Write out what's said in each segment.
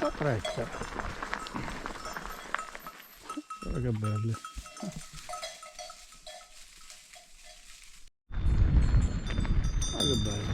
Attrezza. Guarda che belli. Ah, che bello.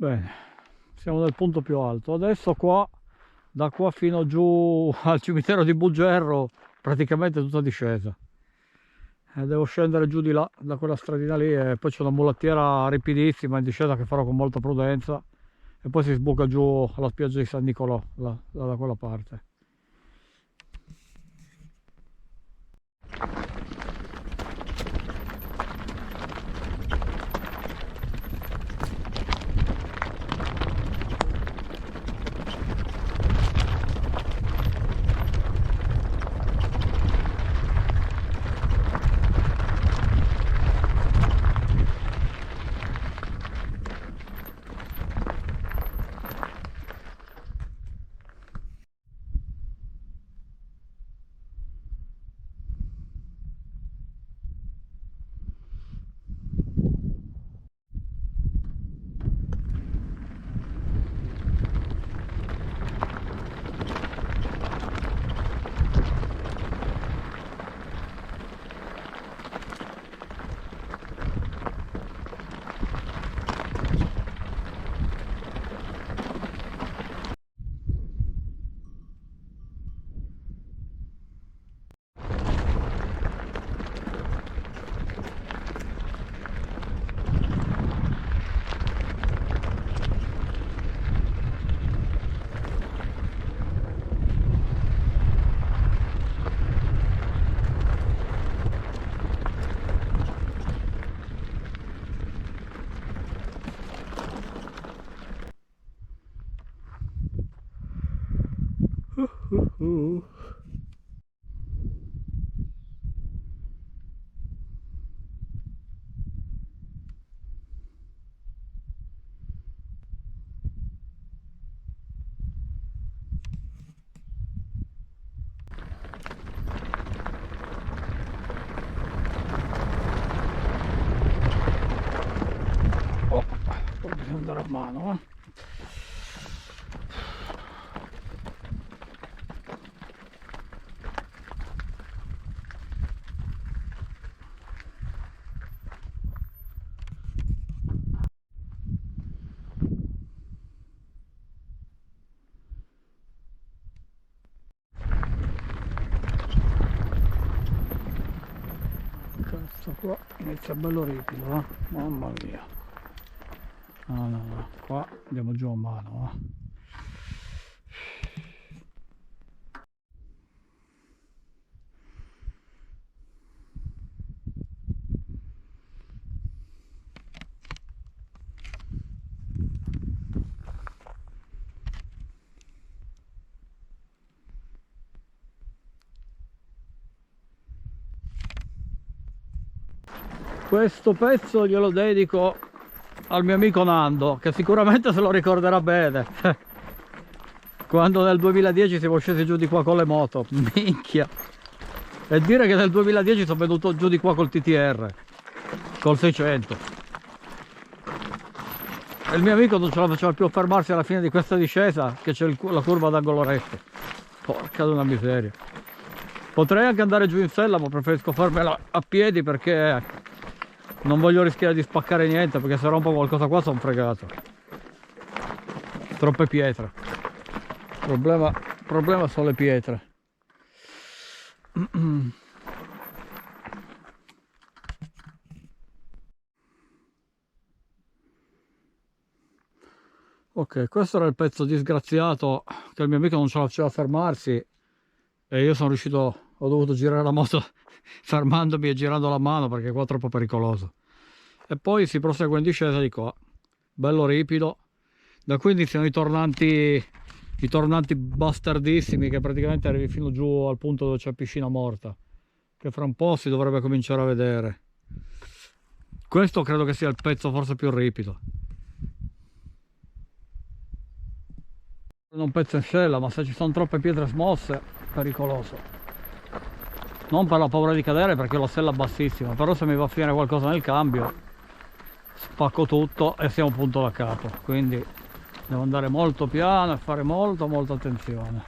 Bene, siamo nel punto più alto. Adesso qua, da qua fino giù al cimitero di Bugerro, praticamente tutta discesa. E devo scendere giù di là, da quella stradina lì, e poi c'è una mulattiera ripidissima in discesa che farò con molta prudenza. E poi si sbuca giù alla spiaggia di San Nicolò, da quella parte. Oh, poi bisogna andare a mano, Questo qua inizia bello ripido, mamma mia. No, qua andiamo giù a mano, Questo pezzo glielo dedico al mio amico Nando, che sicuramente se lo ricorderà bene. Quando nel 2010 siamo scesi giù di qua con le moto, minchia. E dire che nel 2010 sono venuto giù di qua col TTR, col 600. E il mio amico non ce la faceva più a fermarsi alla fine di questa discesa, che c'è la curva d'angolo retto. Porca di una miseria. Potrei anche andare giù in sella, ma preferisco farmela a piedi perché non voglio rischiare di spaccare niente, perché se rompo qualcosa qua sono fregato. Troppe pietre. Problema sono le pietre. Ok, questo era il pezzo disgraziato che il mio amico non ce la faceva a fermarsi e io sono riuscito, ho dovuto girare la moto fermandomi e girando la mano perché qua è troppo pericoloso. E poi si prosegue in discesa di qua, bello ripido. Da qui iniziano i tornanti bastardissimi, che praticamente arrivi fino giù al punto dove c'è piscina morta. che fra un po' si dovrebbe cominciare a vedere. Questo credo che sia il pezzo forse più ripido. Un pezzo in scella, ma se ci sono troppe pietre smosse è pericoloso. Non per la paura di cadere, perché ho la sella bassissima, però se mi va a finire qualcosa nel cambio spacco tutto e siamo punto da capo, quindi devo andare molto piano e fare molta attenzione,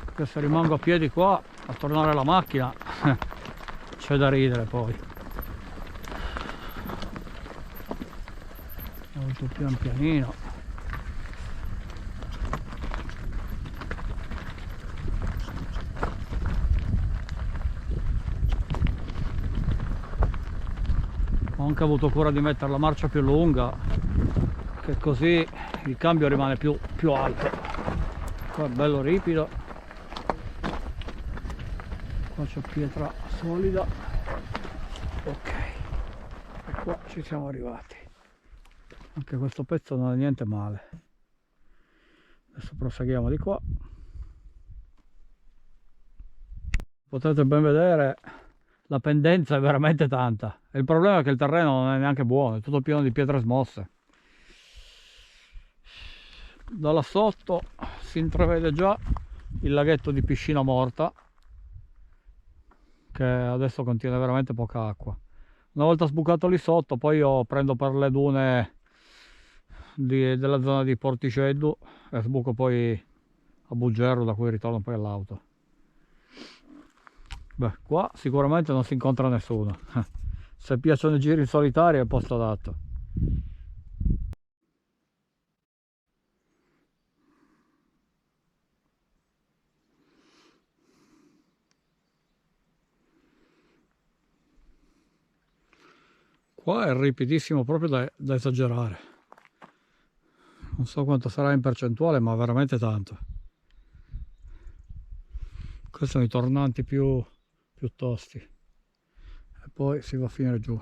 perché se rimango a piedi qua a tornare alla macchina c'è da ridere poi. Molto pian pianino. Ho anche avuto cura di mettere la marcia più lunga, che così il cambio rimane più alto. Qua è bello ripido, qua c'è pietra solida, ok, e qua ci siamo arrivati. Anche questo pezzo non è niente male. Adesso proseguiamo di qua. Potete ben vedere, la pendenza è veramente tanta. E il problema è che il terreno non è neanche buono, è tutto pieno di pietre smosse. Da là sotto si intravede già il laghetto di Piscina Morta, che adesso contiene veramente poca acqua. Una volta sbucato lì sotto, poi io prendo per le dune della zona di Porticeddu e sbuco poi a Buggerro, da cui ritorno poi all'auto. Beh, qua sicuramente non si incontra nessuno. Se piacciono i giri in solitario è il posto adatto. Qua è ripidissimo proprio da esagerare. Non so quanto sarà in percentuale, ma veramente tanto. Questi sono i tornanti più tosti. E poi si va a finire giù.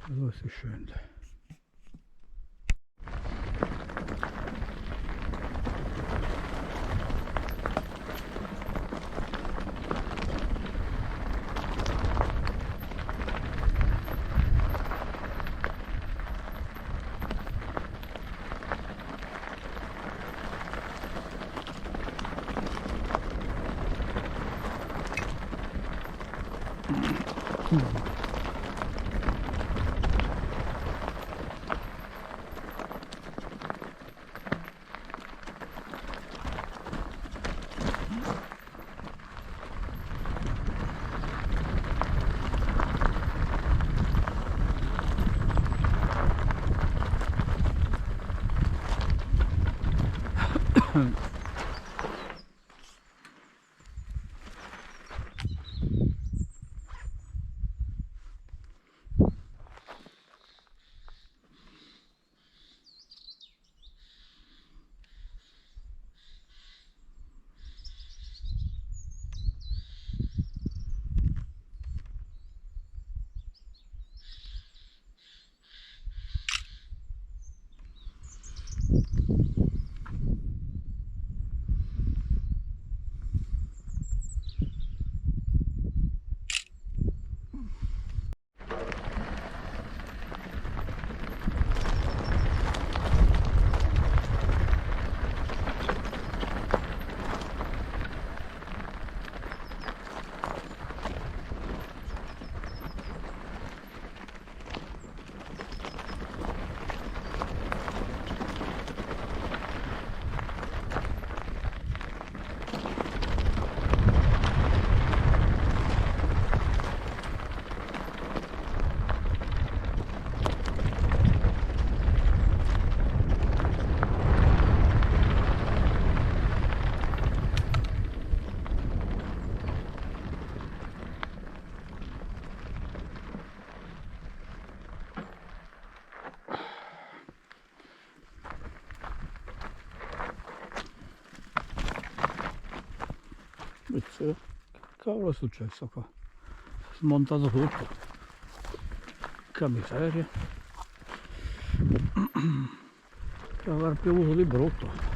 Da dove si scende? Che cavolo è successo qua? Si è smontato tutto. Che miseria. Che aver piovuto di brutto.